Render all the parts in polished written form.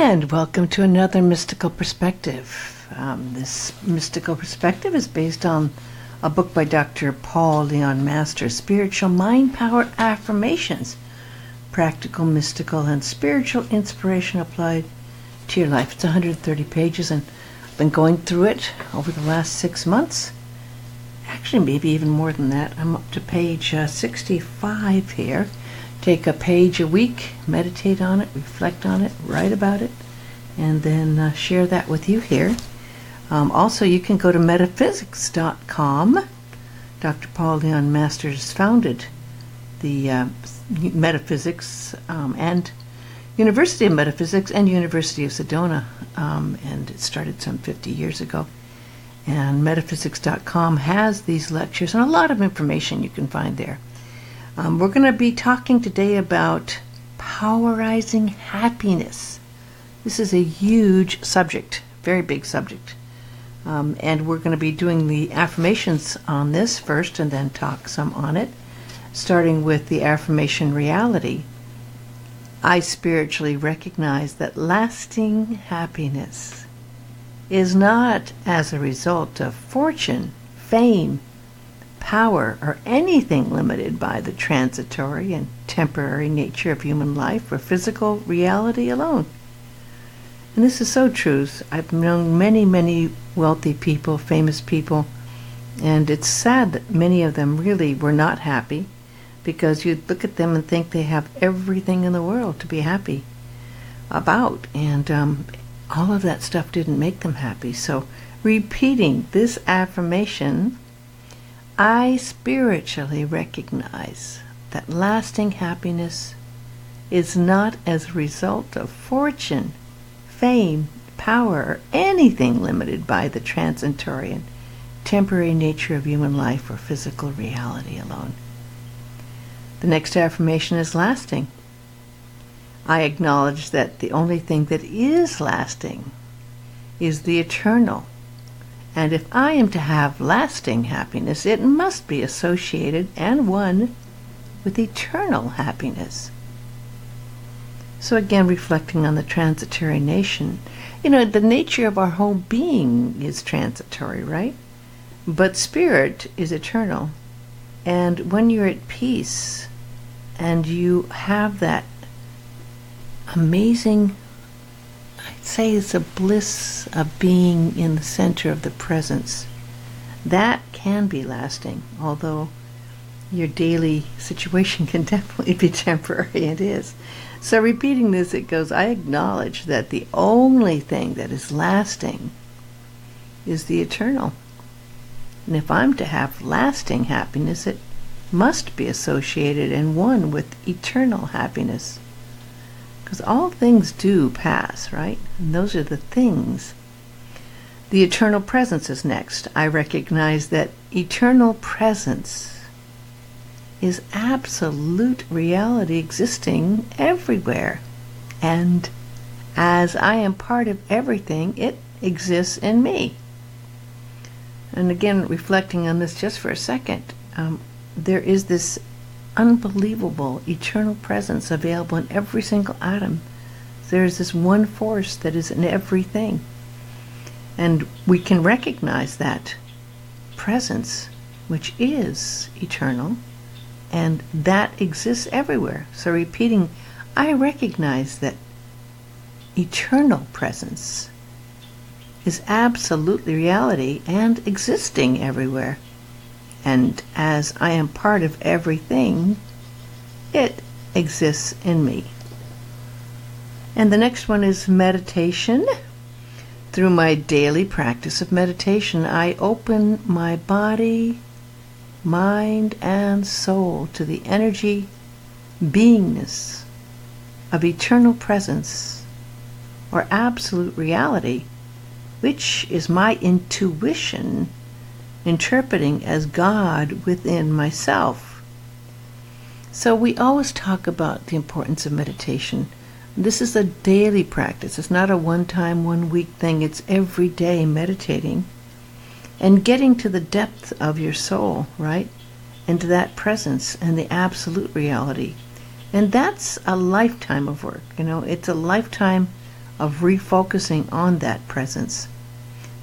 And welcome to another mystical perspective. This mystical perspective is based on a book by Dr. Paul Leon Masters, Spiritual Mind Power Affirmations, Practical, Mystical, and Spiritual Inspiration Applied to Your Life. It's 130 pages, and I've been going through it over the last 6 months. Actually, maybe even more than that. I'm up to page 65 here. Take a page a week, meditate on it, reflect on it, write about it, and then share that with you here. Also, you can go to metaphysics.com. Dr. Paul Leon Masters founded the Metaphysics and University of Metaphysics and University of Sedona, and it started some 50 years ago. And metaphysics.com has these lectures and a lot of information you can find there. We're going to be talking today about powerizing happiness. This is a huge subject, very big subject. And we're going to be doing the affirmations on this first and then talk some on it, starting with the affirmation reality. I spiritually recognize that lasting happiness is not as a result of fortune, fame, power, or anything limited by the transitory and temporary nature of human life or physical reality alone. And this is so true. I've known many, many wealthy people, famous people, and it's sad that many of them really were not happy, because you look at them and think they have everything in the world to be happy about, and all of that stuff didn't make them happy. So repeating this affirmation, I spiritually recognize that lasting happiness is not as a result of fortune, fame, power, or anything limited by the transitory and temporary nature of human life or physical reality alone. The next affirmation is lasting. I acknowledge that the only thing that is lasting is the eternal. And if I am to have lasting happiness, it must be associated and one with eternal happiness. So again, reflecting on the transitory nation, the nature of our whole being is transitory, right? But spirit is eternal. And when you're at peace and you have that amazing, I'd say it's a bliss of being in the center of the presence, that can be lasting, although your daily situation can definitely be temporary. It is. So repeating this, it goes, I acknowledge that the only thing that is lasting is the eternal. And if I'm to have lasting happiness, it must be associated and one with eternal happiness. Because all things do pass, right? And those are the things. The eternal presence is next. I recognize that eternal presence is absolute reality existing everywhere. And as I am part of everything, it exists in me. And again, reflecting on this just for a second, there is this unbelievable eternal presence available in every single atom. There is this one force that is in everything. And we can recognize that presence, which is eternal, and that exists everywhere. So repeating, I recognize that eternal presence is absolutely reality and existing everywhere. And as I am part of everything, it exists in me. And the next one is meditation. Through my daily practice of meditation, I open my body, mind, and soul to the energy, beingness of eternal presence or absolute reality, which is my intuition interpreting as God within myself. So we always talk about the importance of meditation. This is a daily practice. It's not a one-time, one-week thing. It's every day meditating and getting to the depth of your soul, right? Into that presence and the absolute reality. And that's a lifetime of work. It's a lifetime of refocusing on that presence.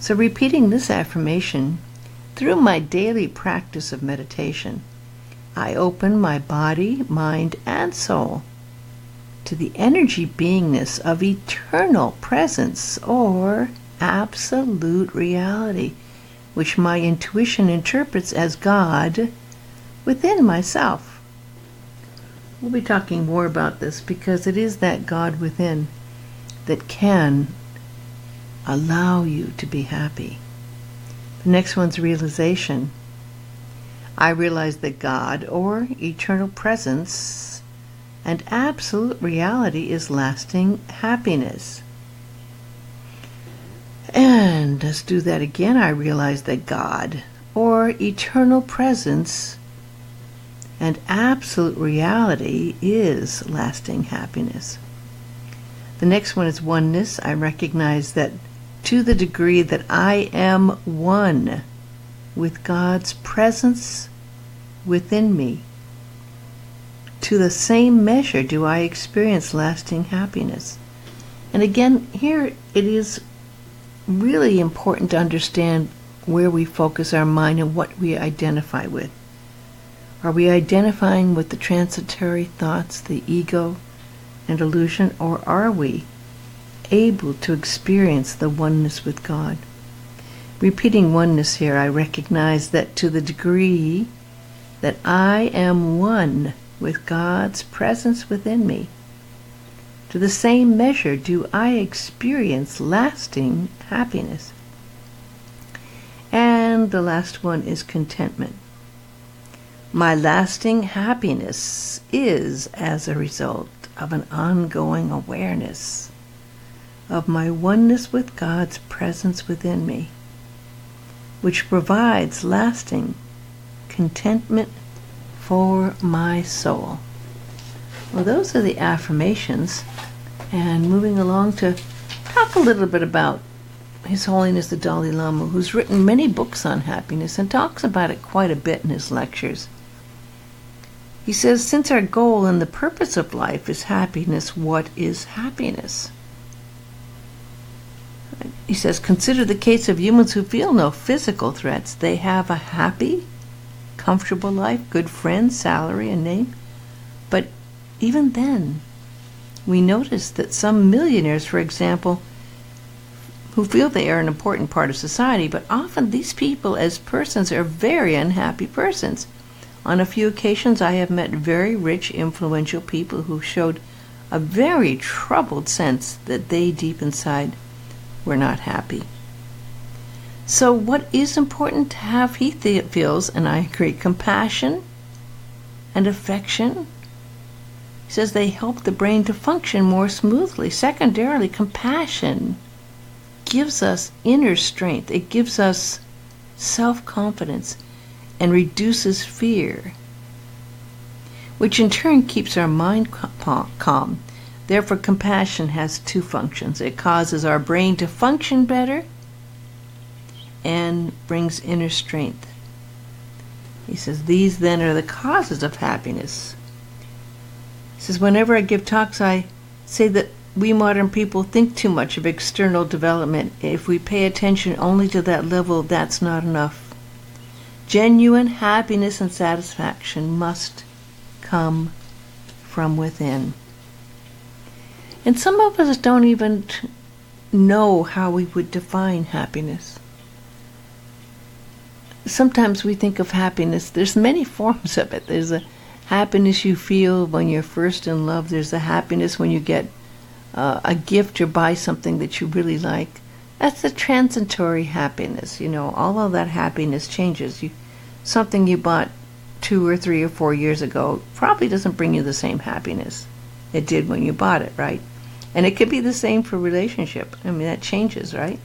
So repeating this affirmation through my daily practice of meditation, I open my body, mind, and soul to the energy beingness of eternal presence or absolute reality, which my intuition interprets as God within myself. We'll be talking more about this because it is that God within that can allow you to be happy. The next one's realization. I realize that God, or eternal presence, and absolute reality is lasting happiness. And let's do that again. I realize that God, or eternal presence, and absolute reality is lasting happiness. The next one is oneness. I recognize that to the degree that I am one with God's presence within me, to the same measure do I experience lasting happiness. And again, here it is really important to understand where we focus our mind and what we identify with. Are we identifying with the transitory thoughts, the ego and illusion, or are we able to experience the oneness with God? Repeating oneness here, I recognize that to the degree that I am one with God's presence within me, to the same measure do I experience lasting happiness. And the last one is contentment. My lasting happiness is as a result of an ongoing awareness of my oneness with God's presence within me, which provides lasting contentment for my soul. Well, those are the affirmations. And moving along to talk a little bit about His Holiness the Dalai Lama, who's written many books on happiness and talks about it quite a bit in his lectures. He says, since our goal and the purpose of life is happiness, what is happiness? He says, consider the case of humans who feel no physical threats. They have a happy, comfortable life, good friends, salary, and name. But even then, we notice that some millionaires, for example, who feel they are an important part of society, but often these people as persons are very unhappy persons. On a few occasions, I have met very rich, influential people who showed a very troubled sense that they deep inside were not happy. So what is important to have, he feels, and I agree, compassion and affection. He says they help the brain to function more smoothly. Secondarily, compassion gives us inner strength. It gives us self-confidence and reduces fear, which in turn keeps our mind calm. Therefore, compassion has two functions. It causes our brain to function better and brings inner strength. He says these then are the causes of happiness. He says whenever I give talks, I say that we modern people think too much of external development. If we pay attention only to that level, that's not enough. Genuine happiness and satisfaction must come from within. And some of us don't even know how we would define happiness. Sometimes we think of happiness, there's many forms of it. There's a happiness you feel when you're first in love. There's a happiness when you get a gift or buy something that you really like. That's the transitory happiness. You know, all of that happiness changes. Something you bought 2 or 3 or 4 years ago probably doesn't bring you the same happiness it did when you bought it, right? And it could be the same for relationship. I mean, that changes, right?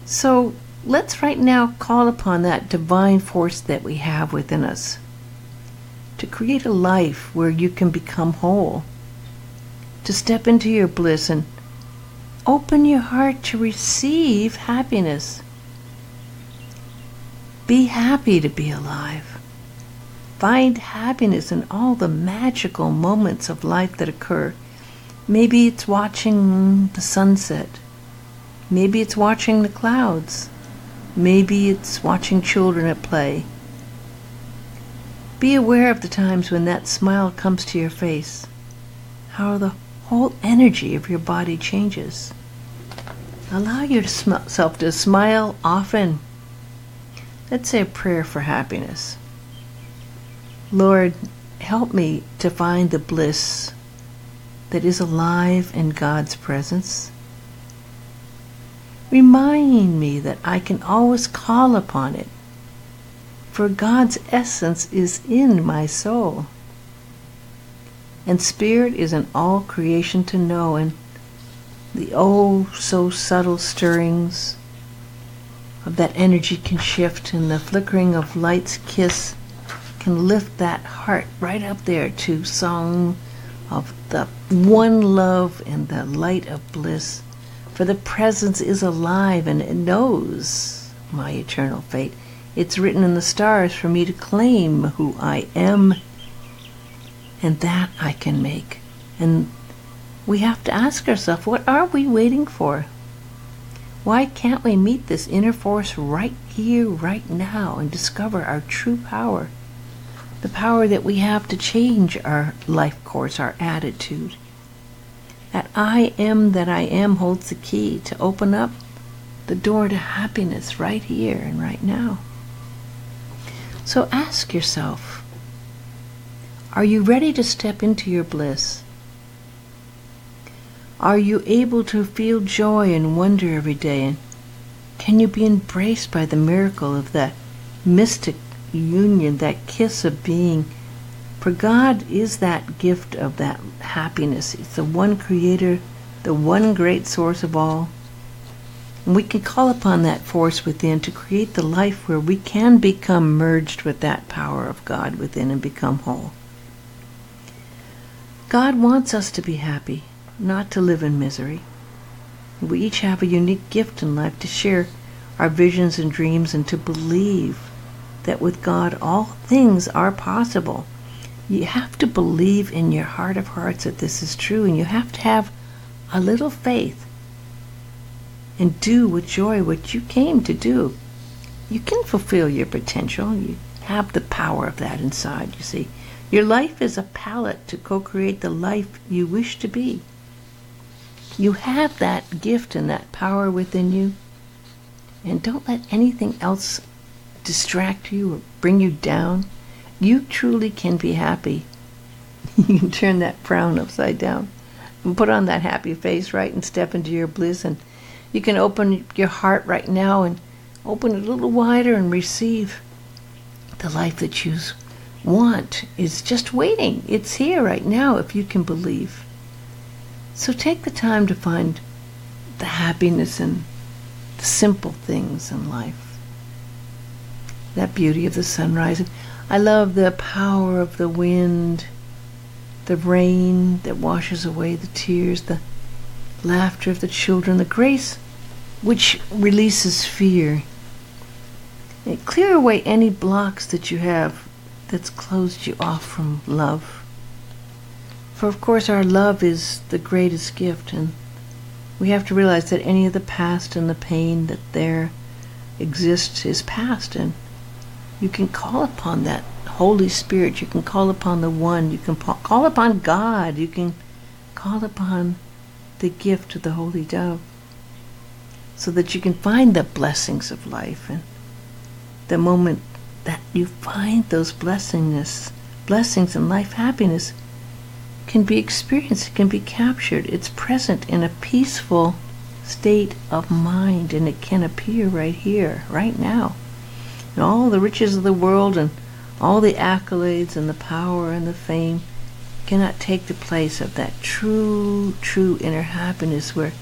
So let's right now call upon that divine force that we have within us to create a life where you can become whole, to step into your bliss and open your heart to receive happiness. Be happy to be alive. Find happiness in all the magical moments of life that occur. Maybe it's watching the sunset. Maybe it's watching the clouds. Maybe it's watching children at play. Be aware of the times when that smile comes to your face, how the whole energy of your body changes. Allow yourself to smile often. Let's say a prayer for happiness. Lord, help me to find the bliss that is alive in God's presence. Remind me that I can always call upon it, for God's essence is in my soul. And spirit is in all creation to know, and the oh so subtle stirrings of that energy can shift, and the flickering of light's kiss can lift that heart right up there to song of the one love and the light of bliss. For the presence is alive and it knows my eternal fate. It's written in the stars for me to claim who I am, and that I can make. And we have to ask ourselves, what are we waiting for? Why can't we meet this inner force right here, right now, and discover our true power? The power that we have to change our life course, our attitude. That I am holds the key to open up the door to happiness right here and right now. So ask yourself, are you ready to step into your bliss? Are you able to feel joy and wonder every day? And can you be embraced by the miracle of that mystic union, that kiss of being? For God is that gift of that happiness. It's the one creator, the one great source of all. And we can call upon that force within to create the life where we can become merged with that power of God within and become whole. God wants us to be happy, not to live in misery. We each have a unique gift in life to share our visions and dreams, and to believe that with God all things are possible. You have to believe in your heart of hearts that this is true, and you have to have a little faith and do with joy what you came to do. You can fulfill your potential. You have the power of that inside, you see. Your life is a palette to co-create the life you wish to be. You have that gift and that power within you, and don't let anything else distract you or bring you down. You truly can be happy. You can turn that frown upside down and put on that happy face, right, and step into your bliss. And you can open your heart right now and open it a little wider and receive the life that you want. Is just waiting. It's here right now if you can believe. So take the time to find the happiness in the simple things in life. That beauty of the sunrise. I love the power of the wind, the rain that washes away the tears, the laughter of the children, the grace which releases fear. And clear away any blocks that you have that's closed you off from love. For of course our love is the greatest gift, and we have to realize that any of the past and the pain that there exists is past, and you can call upon that Holy Spirit. You can call upon the One. You can call upon God. You can call upon the gift of the Holy Dove, so that you can find the blessings of life. And the moment that you find those blessings in life, happiness can be experienced, it can be captured. It's present in a peaceful state of mind, and it can appear right here, right now. And all the riches of the world and all the accolades and the power and the fame cannot take the place of that true inner happiness, where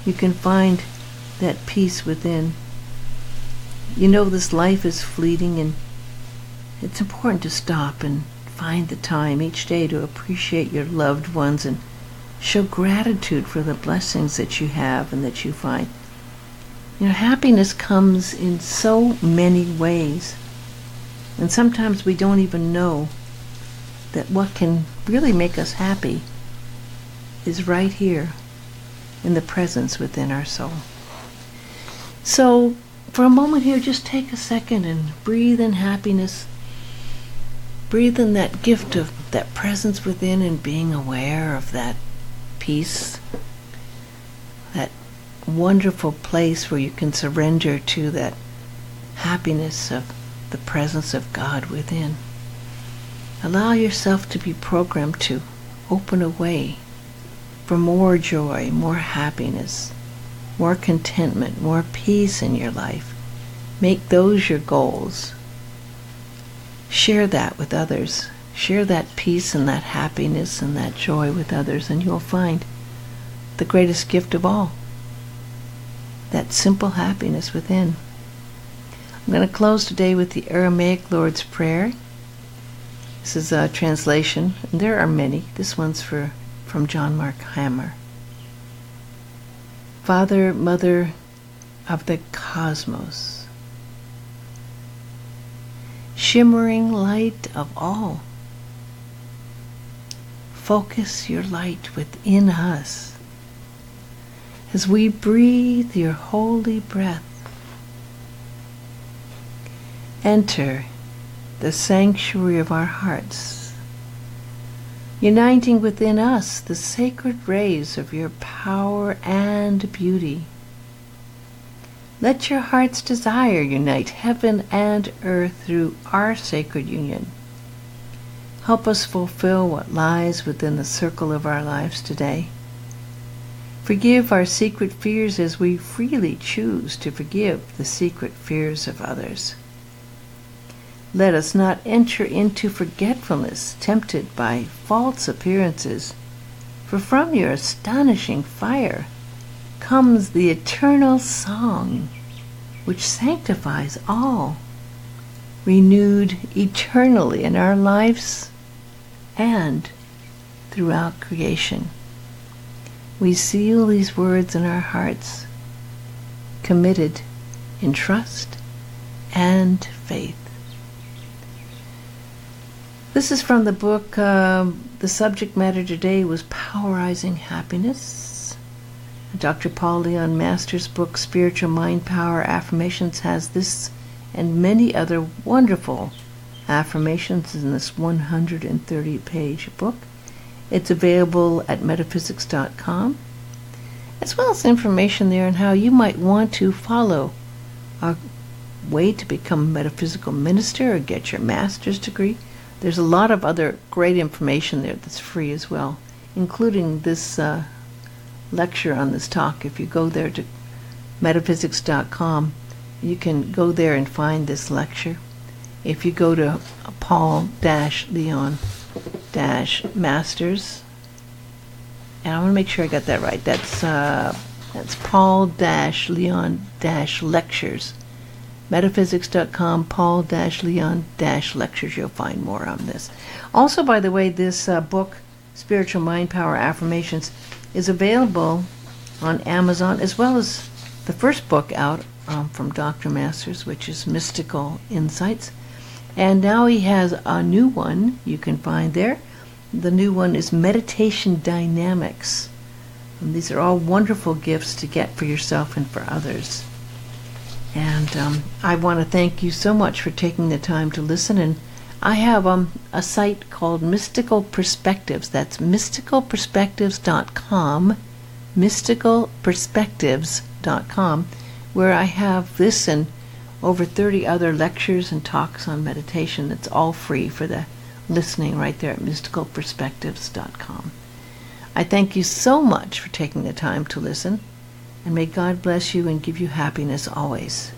you can find that peace within. You know, this life is fleeting, and it's important to stop and find the time each day to appreciate your loved ones and show gratitude for the blessings that you have and that you find. You know, happiness comes in so many ways, and sometimes we don't even know that what can really make us happy is right here in the presence within our soul. So for a moment here, just take a second and breathe in happiness. Breathe in that gift of that presence within and being aware of that peace, that wonderful place where you can surrender to that happiness of the presence of God within. Allow yourself to be programmed to open a way for more joy, more happiness, more contentment, more peace in your life. Make those your goals. Share that with others. Share that peace and that happiness and that joy with others, and you'll find the greatest gift of all, that simple happiness within. I'm going to close today with the Aramaic Lord's Prayer. This is a translation, and there are many. This one's from John Mark Hammer. Father, Mother of the cosmos, shimmering light of all, focus your light within us as we breathe your holy breath. Enter the sanctuary of our hearts, uniting within us the sacred rays of your power and beauty. Let your heart's desire unite heaven and earth through our sacred union. Help us fulfill what lies within the circle of our lives today. Forgive our secret fears as we freely choose to forgive the secret fears of others. Let us not enter into forgetfulness, tempted by false appearances, for from your astonishing fire comes the eternal song, which sanctifies all, renewed eternally in our lives and throughout creation. We seal these words in our hearts, committed in trust and faith. This is from the book, the subject matter today was Powerizing Happiness. Dr. Paul Leon Masters' book, Spiritual Mind Power Affirmations, has this and many other wonderful affirmations in this 130-page book. It's available at metaphysics.com, as well as information there on how you might want to follow a way to become a metaphysical minister or get your master's degree. There's a lot of other great information there that's free as well, including this lecture on this talk. If you go there to metaphysics.com, you can go there and find this lecture. If you go to Paul-Leon-Masters, and I want to make sure I got that right. That's Paul-Leon-Lectures. Metaphysics.com, Paul-Leon-Lectures. You'll find more on this. Also, by the way, this book, Spiritual Mind Power Affirmations, is available on Amazon, as well as the first book out from Dr. Masters, which is Mystical Insights. And now he has a new one you can find there. The new one is Meditation Dynamics. And these are all wonderful gifts to get for yourself and for others. And I want to thank you so much for taking the time to listen. And I have a site called Mystical Perspectives. That's mysticalperspectives.com, mysticalperspectives.com, where I have this and over 30 other lectures and talks on meditation. It's all free for the listening right there at mysticalperspectives.com. I thank you so much for taking the time to listen. And may God bless you and give you happiness always.